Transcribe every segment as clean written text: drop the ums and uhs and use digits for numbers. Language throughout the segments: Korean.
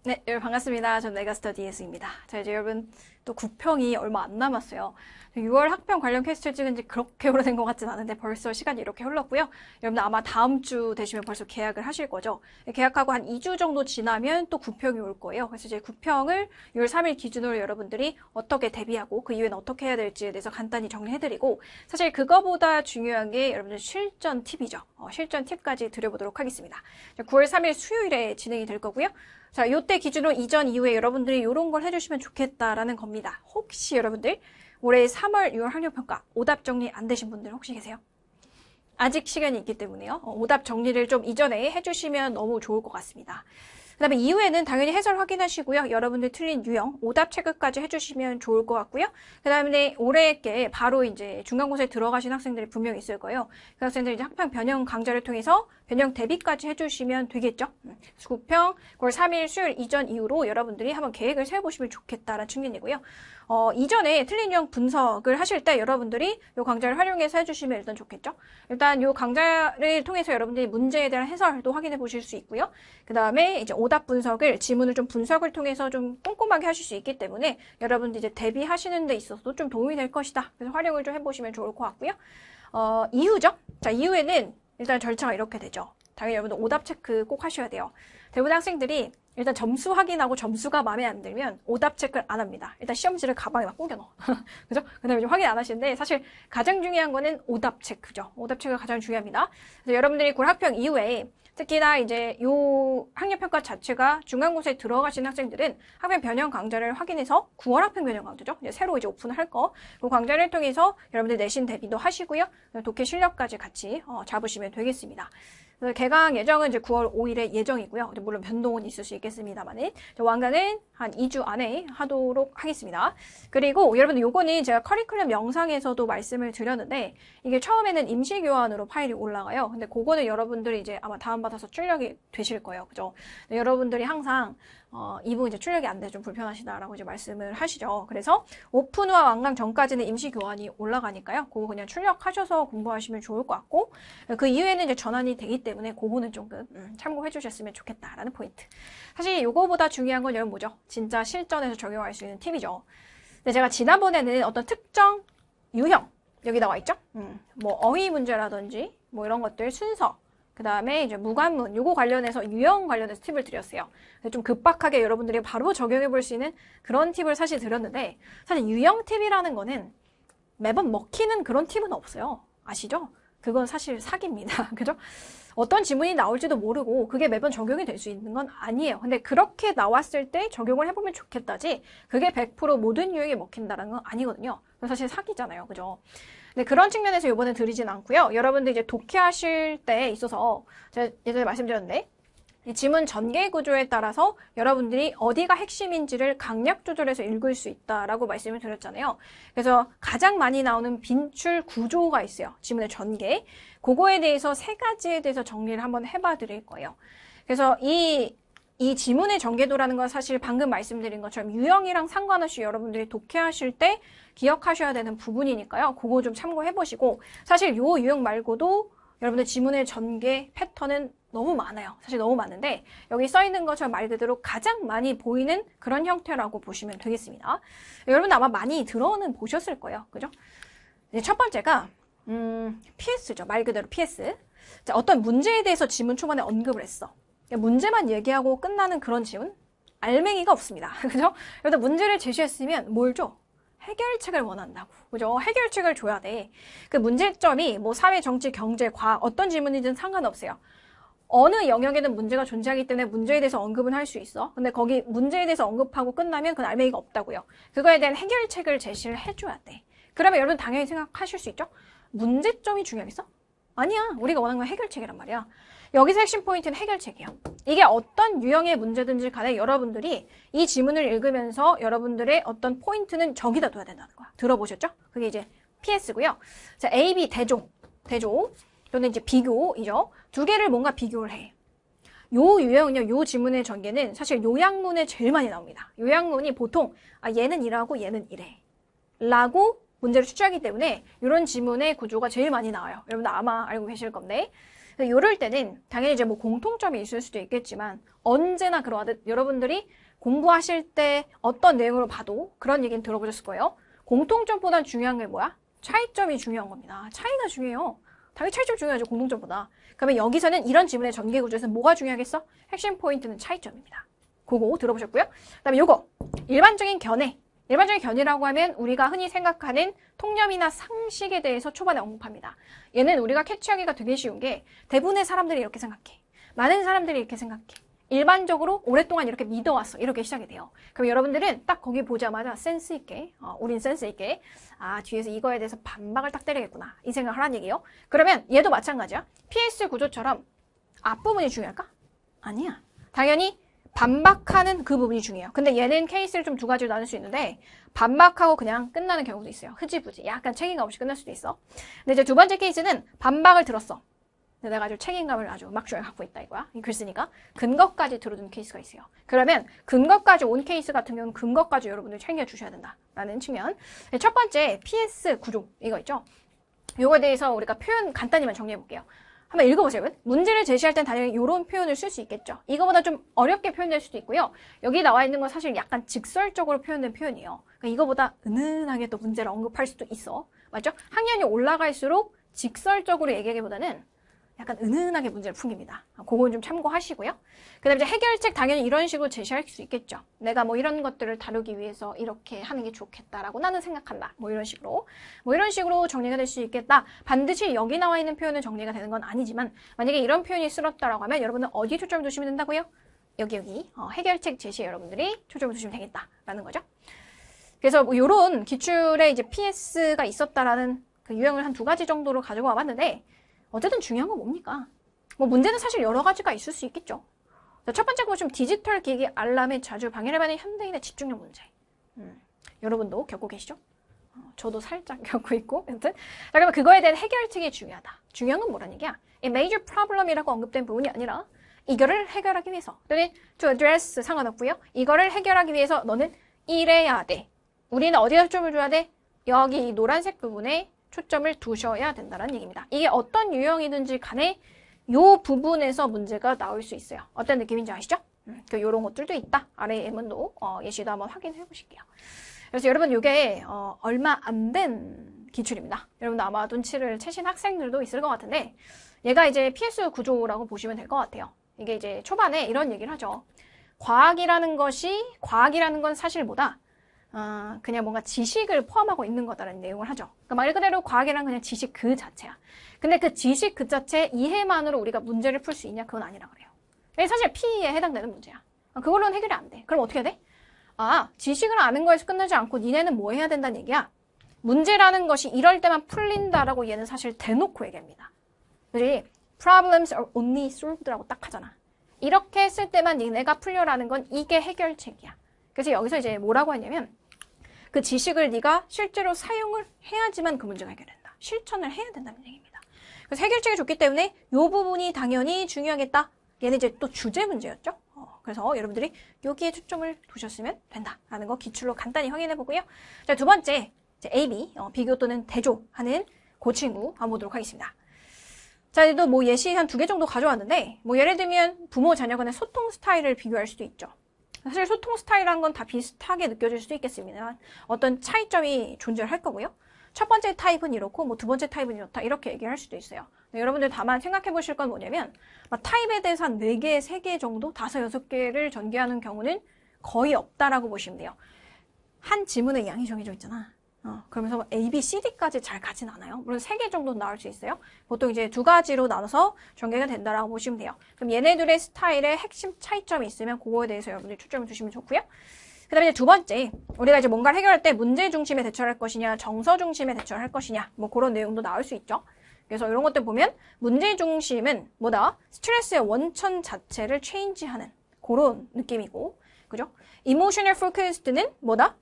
네, 여러분 반갑습니다. 전 메가스터디에스입니다. 자, 이제 여러분 또 9평이 얼마 안 남았어요. 6월 학평 관련 퀘스트를 찍은 지 그렇게 오래된 것 같진 않은데 벌써 시간이 이렇게 흘렀고요. 여러분들 아마 다음 주 되시면 벌써 계약을 하실 거죠. 계약하고 한 2주 정도 지나면 또 9평이 올 거예요. 그래서 이제 9평을 6월 3일 기준으로 여러분들이 어떻게 대비하고 그 이후에는 어떻게 해야 될지에 대해서 간단히 정리해드리고, 사실 그거보다 중요한 게 여러분들 실전 팁이죠. 실전 팁까지 드려보도록 하겠습니다. 9월 3일 수요일에 진행이 될 거고요. 자, 요때 기준으로 이전 이후에 여러분들이 이런 걸 해주시면 좋겠다라는 겁니다. 혹시 여러분들 올해 3월, 6월 학력평가 오답 정리 안 되신 분들 혹시 계세요? 아직 시간이 있기 때문에요. 오답 정리를 좀 이전에 해주시면 너무 좋을 것 같습니다. 그 다음에 이후에는 당연히 해설 확인하시고요. 여러분들 틀린 유형, 오답 체크까지 해주시면 좋을 것 같고요. 그 다음에 올해께 바로 이제 중간고사에 들어가신 학생들이 분명히 있을 거예요. 그 학생들이 이제 학평 변형 강좌를 통해서 변형 대비까지 해주시면 되겠죠. 9평, 9월 3일 수요일 이전 이후로 여러분들이 한번 계획을 세워보시면 좋겠다라는 측면이고요. 이전에 틀린 유형 분석을 하실 때 여러분들이 이 강좌를 활용해서 해주시면 일단 좋겠죠. 일단 이 강좌를 통해서 여러분들이 문제에 대한 해설도 확인해 보실 수 있고요. 그 다음에 이제 오답 분석을, 지문을 좀 분석을 통해서 좀 꼼꼼하게 하실 수 있기 때문에 여러분들 이제 대비하시는 데 있어서도 좀 도움이 될 것이다. 그래서 활용을 좀 해보시면 좋을 것 같고요. 이후죠. 자, 이후에는 일단 절차가 이렇게 되죠. 당연히 여러분들 오답 체크 꼭 하셔야 돼요. 대부분 학생들이 일단 점수 확인하고 점수가 마음에 안 들면 오답 체크를 안 합니다. 일단 시험지를 가방에 막 꾸겨 넣어. 그죠? 그 다음에 확인 안 하시는데, 사실 가장 중요한 거는 오답 체크죠. 오답 체크가 가장 중요합니다. 그래서 여러분들이 고 학평 이후에 특히나 이제 요 학력평가 자체가 중간고사에 들어가신 학생들은 학평 변형 강좌를 확인해서 9월 학평 변형 강좌죠. 이제 새로 이제 오픈을 할 거. 그 강좌를 통해서 여러분들 내신 대비도 하시고요. 독해 실력까지 같이 잡으시면 되겠습니다. 개강 예정은 이제 9월 5일에 예정이고요. 물론 변동은 있을 수 있겠습니다만은 완간은 한 2주 안에 하도록 하겠습니다. 그리고 여러분들 요거는 제가 커리큘럼 영상에서도 말씀을 드렸는데, 이게 처음에는 임시교환으로 파일이 올라가요. 근데 그거는 여러분들이 이제 아마 다운받아서 출력이 되실 거예요. 그죠? 여러분들이 항상 이 부분 이제 출력이 안 돼서 좀 불편하시다라고 이제 말씀을 하시죠. 그래서 오픈 후와 완강 전까지는 임시 교환이 올라가니까요. 그거 그냥 출력하셔서 공부하시면 좋을 것 같고, 그 이후에는 이제 전환이 되기 때문에 그거는 조금 참고해 주셨으면 좋겠다라는 포인트. 사실 요거보다 중요한 건 여러분 뭐죠? 진짜 실전에서 적용할 수 있는 팁이죠. 근데 제가 지난번에는 어떤 특정 유형, 여기 나와 있죠? 뭐 어휘 문제라든지 뭐 이런 것들 순서, 그 다음에 이제 무관문, 요거 관련해서 유형 관련해서 팁을 드렸어요. 좀 급박하게 여러분들이 바로 적용해 볼 수 있는 그런 팁을 사실 드렸는데, 사실 유형 팁이라는 거는 매번 먹히는 그런 팁은 없어요. 아시죠? 그건 사실 사기입니다. 그죠? 어떤 지문이 나올지도 모르고 그게 매번 적용이 될 수 있는 건 아니에요. 근데 그렇게 나왔을 때 적용을 해보면 좋겠다지, 그게 100% 모든 유형에 먹힌다는 건 아니거든요. 그건 사실 사기잖아요. 그죠? 네, 그런 측면에서 이번에 드리진 않고요. 여러분들 이제 독해하실 때 있어서 제가 예전에 말씀드렸는데, 이 지문 전개 구조에 따라서 여러분들이 어디가 핵심인지를 강약 조절해서 읽을 수 있다라고 말씀을 드렸잖아요. 그래서 가장 많이 나오는 빈출 구조가 있어요. 지문의 전개. 그거에 대해서 3가지에 대해서 정리를 한번 해봐 드릴 거예요. 그래서 이 지문의 전개도라는 건 사실 방금 말씀드린 것처럼 유형이랑 상관없이 여러분들이 독해하실 때 기억하셔야 되는 부분이니까요. 그거 좀 참고해 보시고, 사실 요 유형 말고도 여러분들 지문의 전개 패턴은 너무 많아요. 사실 너무 많은데, 여기 써 있는 것처럼 말 그대로 가장 많이 보이는 그런 형태라고 보시면 되겠습니다. 여러분 아마 많이 들어는 보셨을 거예요. 그죠? 이제 첫 번째가 PS죠. 말 그대로 PS. 자, 어떤 문제에 대해서 지문 초반에 언급을 했어. 문제만 얘기하고 끝나는 그런 지문? 알맹이가 없습니다. 그죠? 여기다 문제를 제시했으면 뭘 줘? 해결책을 원한다고. 그죠? 해결책을 줘야 돼. 그 문제점이 뭐 사회, 정치, 경제, 과학, 어떤 질문이든 상관없어요. 어느 영역에는 문제가 존재하기 때문에 문제에 대해서 언급은 할 수 있어. 근데 거기 문제에 대해서 언급하고 끝나면 그건 알맹이가 없다고요. 그거에 대한 해결책을 제시를 해줘야 돼. 그러면 여러분 당연히 생각하실 수 있죠? 문제점이 중요하겠어? 아니야. 우리가 원하는 건 해결책이란 말이야. 여기서 핵심 포인트는 해결책이야. 이게 어떤 유형의 문제든지 간에 여러분들이 이 지문을 읽으면서 여러분들의 어떤 포인트는 저기다 둬야 된다는 거야. 들어보셨죠? 그게 이제 PS고요. 자, A, B 대조. 또는 이제 비교이죠. 2개를 뭔가 비교를 해. 요 유형은요, 요 지문의 전개는 사실 요약문에 제일 많이 나옵니다. 요약문이 보통, 얘는 이라고 얘는 이래. 라고 문제를 추출하기 때문에 이런 지문의 구조가 제일 많이 나와요. 여러분들 아마 알고 계실 건데. 이럴 때는 당연히 이제 뭐 공통점이 있을 수도 있겠지만 언제나 그러하듯 여러분들이 공부하실 때 어떤 내용으로 봐도 그런 얘기는 들어보셨을 거예요. 공통점보다 중요한 게 뭐야? 차이점이 중요한 겁니다. 차이가 중요해요. 당연히 차이점 중요하죠. 공통점보다. 그러면 여기서는 이런 지문의 전개구조에서 뭐가 중요하겠어? 핵심 포인트는 차이점입니다. 그거 들어보셨고요. 그 다음에 요거 일반적인 견해. 일반적인 견해라고 하면 우리가 흔히 생각하는 통념이나 상식에 대해서 초반에 언급합니다. 얘는 우리가 캐치하기가 되게 쉬운 게 대부분의 사람들이 이렇게 생각해. 많은 사람들이 이렇게 생각해. 일반적으로 오랫동안 이렇게 믿어왔어. 이렇게 시작이 돼요. 그럼 여러분들은 딱 거기 보자마자 센스 있게, 우린 센스 있게, 뒤에서 이거에 대해서 반박을 딱 때리겠구나. 이 생각을 하라는 얘기예요. 그러면 얘도 마찬가지야. PS 구조처럼 앞부분이 중요할까? 아니야. 당연히 반박하는 그 부분이 중요해요. 근데 얘는 케이스를 좀 두 가지로 나눌 수 있는데 반박하고 그냥 끝나는 경우도 있어요. 흐지부지. 약간 책임감 없이 끝날 수도 있어. 근데 이제 두 번째 케이스는 반박을 들었어. 근데 내가 아주 책임감을 아주 막중하게 갖고 있다 이거야. 이 글 쓰니까. 근거까지 들어준 케이스가 있어요. 그러면 근거까지 온 케이스 같은 경우는 근거까지 여러분들 챙겨주셔야 된다라는 측면. 첫 번째 PS 구조 이거 있죠. 이거에 대해서 우리가 표현 간단히만 정리해볼게요. 한번 읽어보세요. 문제를 제시할 땐 당연히 이런 표현을 쓸 수 있겠죠. 이거보다 좀 어렵게 표현될 수도 있고요. 여기 나와 있는 건 사실 약간 직설적으로 표현된 표현이에요. 그러니까 이거보다 은은하게 또 문제를 언급할 수도 있어. 맞죠? 학년이 올라갈수록 직설적으로 얘기하기보다는 약간 은은하게 문제를 풍깁니다. 그건 좀 참고하시고요. 그 다음에 이제 해결책 당연히 이런 식으로 제시할 수 있겠죠. 내가 뭐 이런 것들을 다루기 위해서 이렇게 하는 게 좋겠다라고 나는 생각한다. 뭐 이런 식으로 정리가 될 수 있겠다. 반드시 여기 나와 있는 표현은 정리가 되는 건 아니지만 만약에 이런 표현이 쓸었다라고 하면 여러분은 어디에 초점을 두시면 된다고요? 여기 해결책 제시에 여러분들이 초점을 두시면 되겠다라는 거죠. 그래서 뭐 이런 기출에 이제 PS가 있었다라는 그 유형을 한 두 가지 정도로 가지고 와봤는데 어쨌든 중요한 건 뭡니까? 뭐 문제는 사실 여러 가지가 있을 수 있겠죠. 첫 번째 거 보시면 디지털 기기 알람에 자주 방해를 받는 현대인의 집중력 문제. 여러분도 겪고 계시죠? 저도 살짝 겪고 있고. 아무튼. 자, 그러면 그거에 대한 해결책이 중요하다. 중요한 건 뭐라는 얘기야? 이 major problem이라고 언급된 부분이 아니라 이거를 해결하기 위해서 또는 to address 상관없고요. 이거를 해결하기 위해서 너는 이래야 돼. 우리는 어디에 초점을 줘야 돼? 여기 이 노란색 부분에 초점을 두셔야 된다는 얘기입니다. 이게 어떤 유형이든지 간에 이 부분에서 문제가 나올 수 있어요. 어떤 느낌인지 아시죠? 이런 것들도 있다. 아래 예문도 예시도 한번 확인해 보실게요. 그래서 여러분 이게 얼마 안 된 기출입니다. 여러분도 아마 눈치를 채신 학생들도 있을 것 같은데 얘가 이제 PS 구조라고 보시면 될 것 같아요. 이게 이제 초반에 이런 얘기를 하죠. 과학이라는 건 사실 뭐다? 그냥 뭔가 지식을 포함하고 있는 거다라는 내용을 하죠. 그러니까 말 그대로 과학이란 그냥 지식 그 자체야. 근데 그 지식 그 자체 이해만으로 우리가 문제를 풀 수 있냐? 그건 아니라 그래요. 이게 사실 P에 해당되는 문제야. 그걸로는 해결이 안 돼. 그럼 어떻게 해야 돼? 지식을 아는 거에서 끝나지 않고 니네는 뭐 해야 된다는 얘기야? 문제라는 것이 이럴 때만 풀린다라고 얘는 사실 대놓고 얘기합니다. 그지? Problems are only solved라고 딱 하잖아. 이렇게 했을 때만 니네가 풀려라는 건 이게 해결책이야. 그래서 여기서 이제 뭐라고 하냐면 그 지식을 네가 실제로 사용을 해야지만 그 문제가 해결된다. 실천을 해야 된다는 얘기입니다. 그래서 해결책이 좋기 때문에 이 부분이 당연히 중요하겠다. 얘는 이제 또 주제 문제였죠. 그래서 여러분들이 여기에 초점을 두셨으면 된다라는 거 기출로 간단히 확인해 보고요. 자, 두 번째 이제 A, B 비교 또는 대조하는 그 친구 한번 보도록 하겠습니다. 자, 또 뭐 예시 한 2개 정도 가져왔는데 뭐 예를 들면 부모 자녀 간의 소통 스타일을 비교할 수도 있죠. 사실 소통 스타일이라는 건 다 비슷하게 느껴질 수도 있겠습니다. 어떤 차이점이 존재할 거고요. 첫 번째 타입은 이렇고 뭐 두 번째 타입은 이렇다 이렇게 얘기할 수도 있어요. 여러분들 다만 생각해 보실 건 뭐냐면 타입에 대해서 한 4개, 3개 정도, 5, 6개를 전개하는 경우는 거의 없다라고 보시면 돼요. 한 지문의 양이 정해져 있잖아. 그러면서 A, B, C, D까지 잘 가진 않아요. 물론 3개 정도 나올 수 있어요. 보통 이제 2가지로 나눠서 전개가 된다라고 보시면 돼요. 그럼 얘네들의 스타일에 핵심 차이점이 있으면 그거에 대해서 여러분들이 초점을 두시면 좋고요. 그 다음에 이제 두 번째, 우리가 이제 뭔가를 해결할 때 문제 중심에 대처를 할 것이냐, 정서 중심에 대처를 할 것이냐, 뭐 그런 내용도 나올 수 있죠. 그래서 이런 것들 보면 문제 중심은 뭐다? 스트레스의 원천 자체를 체인지하는 그런 느낌이고, 그죠? Emotional focused는 뭐다?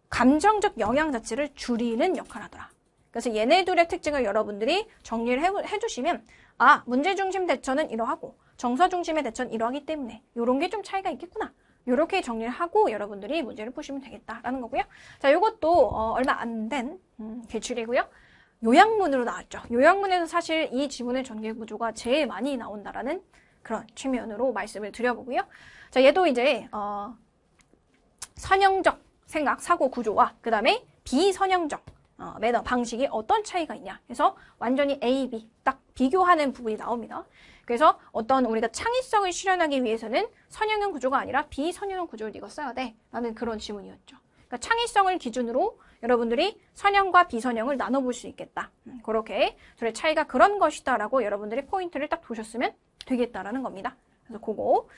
감정적 영향 자체를 줄이는 역할을 하더라. 그래서 얘네들의 특징을 여러분들이 정리를 해주시면 문제 중심 대처는 이러하고 정서 중심의 대처는 이러하기 때문에 이런 게 좀 차이가 있겠구나. 이렇게 정리를 하고 여러분들이 문제를 푸시면 되겠다라는 거고요. 자, 이것도 얼마 안 된 기출이고요. 요약문으로 나왔죠. 요약문에서 사실 이 지문의 전개 구조가 제일 많이 나온다라는 그런 측면으로 말씀을 드려보고요. 자, 얘도 이제 선형적 생각, 사고 구조와 그 다음에 비선형적 매너, 방식이 어떤 차이가 있냐. 그래서 완전히 A, B 딱 비교하는 부분이 나옵니다. 그래서 어떤 우리가 창의성을 실현하기 위해서는 선형형 구조가 아니라 비선형형 구조를 네가 써야 돼 라는 그런 지문이었죠. 그러니까 창의성을 기준으로 여러분들이 선형과 비선형을 나눠볼 수 있겠다. 그렇게 둘의 차이가 그런 것이다 라고 여러분들이 포인트를 딱 두셨으면 되겠다라는 겁니다. 그래서 그거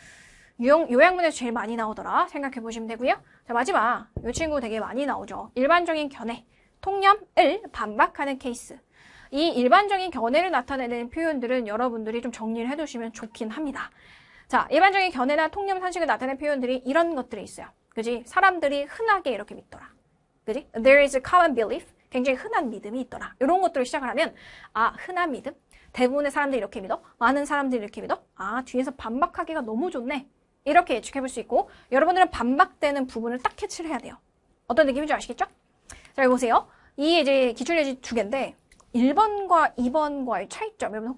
요약문에서 제일 많이 나오더라 생각해 보시면 되고요. 자, 마지막 이 친구 되게 많이 나오죠. 일반적인 견해, 통념을 반박하는 케이스. 이 일반적인 견해를 나타내는 표현들은 여러분들이 좀 정리를 해두시면 좋긴 합니다. 자, 일반적인 견해나 통념 상식을 나타내는 표현들이 이런 것들이 있어요. 그지? 사람들이 흔하게 이렇게 믿더라. 그지? There is a common belief. 굉장히 흔한 믿음이 있더라. 이런 것들을 시작을 하면 아, 흔한 믿음? 대부분의 사람들이 이렇게 믿어? 많은 사람들이 이렇게 믿어? 아, 뒤에서 반박하기가 너무 좋네. 이렇게 예측해 볼 수 있고 여러분들은 반박되는 부분을 딱 캐치를 해야 돼요. 어떤 느낌인지 아시겠죠? 자, 여기 보세요. 이 이제 기출예지 두 개인데 1번과 2번과의 차이점 여러분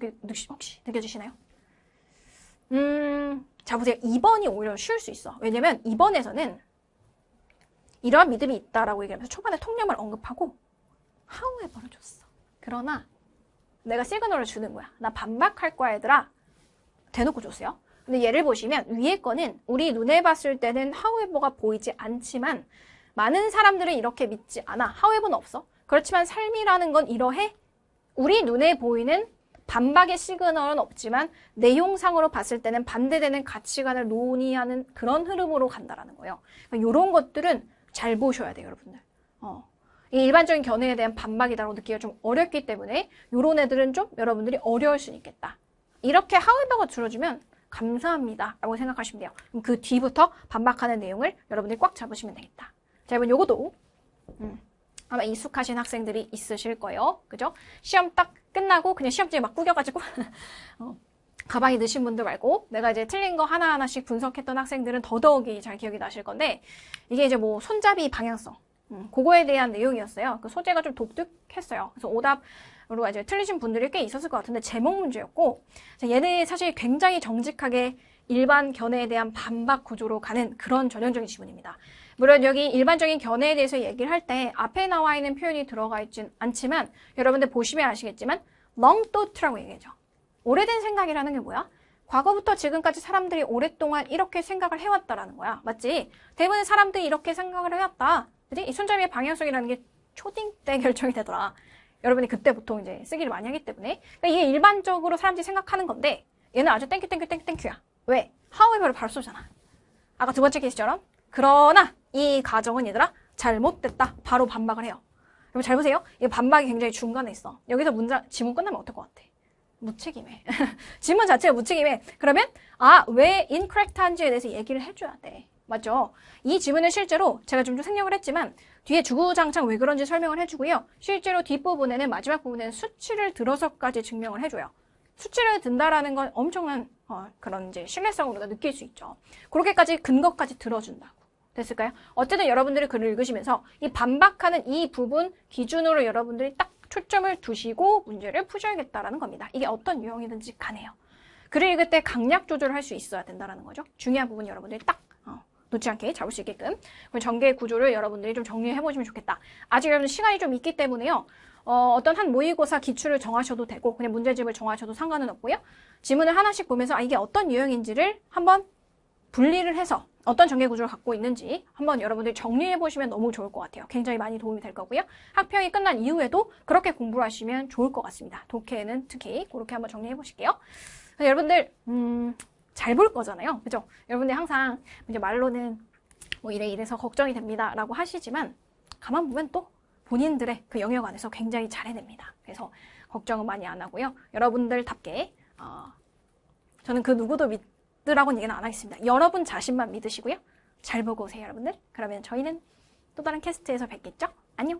혹시 느껴지시나요? 자, 보세요. 2번이 오히려 쉬울 수 있어. 왜냐면 2번에서는 이러한 믿음이 있다라고 얘기하면서 초반에 통념을 언급하고 however를 줬어. 그러나 내가 시그널을 주는 거야. 나 반박할 거야 얘들아. 대놓고 줬어요. 근데 얘를 보시면 위에 거는 우리 눈에 봤을 때는 however가 보이지 않지만 많은 사람들은 이렇게 믿지 않아. however는 없어. 그렇지만 삶이라는 건 이러해. 우리 눈에 보이는 반박의 시그널은 없지만 내용상으로 봤을 때는 반대되는 가치관을 논의하는 그런 흐름으로 간다라는 거예요. 그러니까 이런 것들은 잘 보셔야 돼요, 여러분들. 이 일반적인 견해에 대한 반박이다라고 느끼기가 좀 어렵기 때문에 이런 애들은 좀 여러분들이 어려울 수 있겠다. 이렇게 however가 들어주면 감사합니다 라고 생각하시면 돼요. 그럼 그 뒤부터 반박하는 내용을 여러분들이 꽉 잡으시면 되겠다. 자, 여러분 요것도 아마 익숙하신 학생들이 있으실 거예요. 그죠? 시험 딱 끝나고 그냥 시험지에 막 구겨가지고 가방이 늦으신 분들 말고 내가 이제 틀린 거 하나하나씩 분석했던 학생들은 더더욱이 잘 기억이 나실 건데 이게 이제 뭐 손잡이 방향성 그거에 대한 내용이었어요. 그 소재가 좀 독특했어요. 그래서 오답으로 이제 틀리신 분들이 꽤 있었을 것 같은데 제목 문제였고 얘는 사실 굉장히 정직하게 일반 견해에 대한 반박 구조로 가는 그런 전형적인 지문입니다. 물론 여기 일반적인 견해에 대해서 얘기를 할 때 앞에 나와 있는 표현이 들어가 있진 않지만 여러분들 보시면 아시겠지만 long thought라고 얘기하죠. 오래된 생각이라는 게 뭐야? 과거부터 지금까지 사람들이 오랫동안 이렇게 생각을 해왔다라는 거야. 맞지? 대부분의 사람들이 이렇게 생각을 해왔다. 그치? 이 손잡이의 방향성이라는 게 초딩 때 결정이 되더라. 여러분이 그때 보통 이제 쓰기를 많이 하기 때문에. 그러니까 이게 일반적으로 사람들이 생각하는 건데 얘는 아주 땡큐야. 왜? however를 바로 쏘잖아. 아까 두 번째 케이스처럼. 그러나 이 가정은 얘들아 잘못됐다. 바로 반박을 해요. 여러분 잘 보세요. 이 반박이 굉장히 중간에 있어. 여기서 지문 끝나면 어떨 것 같아? 무책임해. 지문 자체가 무책임해. 그러면 왜 incorrect한지에 대해서 얘기를 해줘야 돼. 맞죠? 이 지문은 실제로 제가 좀 생략을 했지만 뒤에 주구장창 왜 그런지 설명을 해주고요. 실제로 뒷부분에는 마지막 부분에는 수치를 들어서까지 증명을 해줘요. 수치를 든다라는 건 엄청난 그런 이제 신뢰성을 우리가 느낄 수 있죠. 그렇게까지 근거까지 들어준다고. 됐을까요? 어쨌든 여러분들이 글을 읽으시면서 이 반박하는 이 부분 기준으로 여러분들이 딱 초점을 두시고 문제를 푸셔야겠다라는 겁니다. 이게 어떤 유형이든지 간에요. 글을 읽을 때 강약 조절을 할 수 있어야 된다는 거죠. 중요한 부분 여러분들이 딱 놓지 않게 잡을 수 있게끔 전개 구조를 여러분들이 좀 정리해 보시면 좋겠다. 아직 여러분 시간이 좀 있기 때문에요. 어떤 한 모의고사 기출을 정하셔도 되고 그냥 문제집을 정하셔도 상관은 없고요. 지문을 하나씩 보면서 이게 어떤 유형인지를 한번 분리를 해서 어떤 전개 구조를 갖고 있는지 한번 여러분들이 정리해 보시면 너무 좋을 것 같아요. 굉장히 많이 도움이 될 거고요. 학평이 끝난 이후에도 그렇게 공부를 하시면 좋을 것 같습니다. 독해는 특히 그렇게 한번 정리해 보실게요. 여러분들 잘 볼 거잖아요. 그죠? 여러분들 항상 이제 말로는 뭐 이래서 걱정이 됩니다 라고 하시지만 가만 보면 또 본인들의 그 영역 안에서 굉장히 잘 해냅니다. 그래서 걱정은 많이 안 하고요. 여러분들답게 저는 그 누구도 믿으라고는 얘기는 안 하겠습니다. 여러분 자신만 믿으시고요. 잘 보고 오세요, 여러분들. 그러면 저희는 또 다른 캐스트에서 뵙겠죠? 안녕!